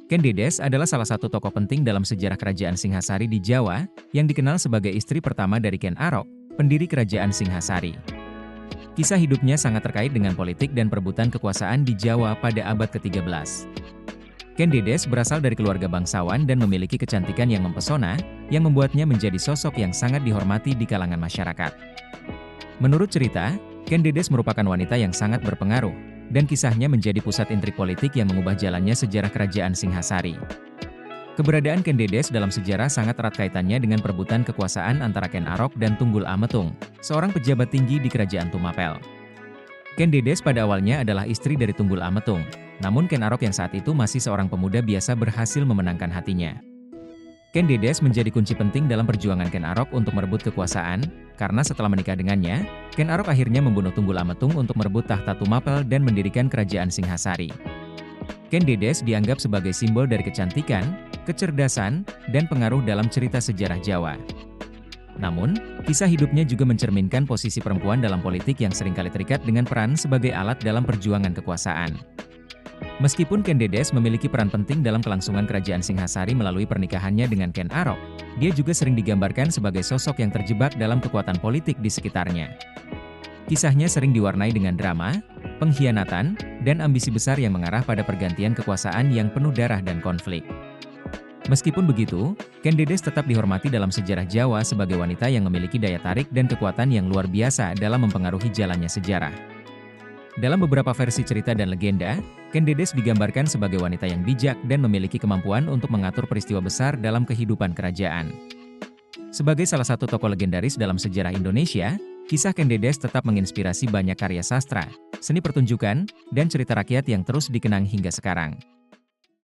Ken Dedes adalah salah satu tokoh penting dalam sejarah kerajaan Singhasari di Jawa, yang dikenal sebagai istri pertama dari Ken Arok, pendiri kerajaan Singhasari. Kisah hidupnya sangat terkait dengan politik dan perebutan kekuasaan di Jawa pada abad ke-13. Ken Dedes berasal dari keluarga bangsawan dan memiliki kecantikan yang mempesona, yang membuatnya menjadi sosok yang sangat dihormati di kalangan masyarakat. Menurut cerita, Ken Dedes merupakan wanita yang sangat berpengaruh, dan kisahnya menjadi pusat intrik politik yang mengubah jalannya sejarah kerajaan Singhasari. Keberadaan Ken Dedes dalam sejarah sangat erat kaitannya dengan perebutan kekuasaan antara Ken Arok dan Tunggul Ametung, seorang pejabat tinggi di kerajaan Tumapel. Ken Dedes pada awalnya adalah istri dari Tunggul Ametung, namun Ken Arok yang saat itu masih seorang pemuda biasa berhasil memenangkan hatinya. Ken Dedes menjadi kunci penting dalam perjuangan Ken Arok untuk merebut kekuasaan, karena setelah menikah dengannya, Ken Arok akhirnya membunuh Tunggul Ametung untuk merebut tahta Tumapel dan mendirikan kerajaan Singhasari. Ken Dedes dianggap sebagai simbol dari kecantikan, kecerdasan, dan pengaruh dalam cerita sejarah Jawa. Namun, kisah hidupnya juga mencerminkan posisi perempuan dalam politik yang seringkali terikat dengan peran sebagai alat dalam perjuangan kekuasaan. Meskipun Ken Dedes memiliki peran penting dalam kelangsungan kerajaan Singhasari melalui pernikahannya dengan Ken Arok, dia juga sering digambarkan sebagai sosok yang terjebak dalam kekuatan politik di sekitarnya. Kisahnya sering diwarnai dengan drama, pengkhianatan, dan ambisi besar yang mengarah pada pergantian kekuasaan yang penuh darah dan konflik. Meskipun begitu, Ken Dedes tetap dihormati dalam sejarah Jawa sebagai wanita yang memiliki daya tarik dan kekuatan yang luar biasa dalam mempengaruhi jalannya sejarah. Dalam beberapa versi cerita dan legenda, Ken Dedes digambarkan sebagai wanita yang bijak dan memiliki kemampuan untuk mengatur peristiwa besar dalam kehidupan kerajaan. Sebagai salah satu tokoh legendaris dalam sejarah Indonesia, kisah Ken Dedes tetap menginspirasi banyak karya sastra, seni pertunjukan, dan cerita rakyat yang terus dikenang hingga sekarang.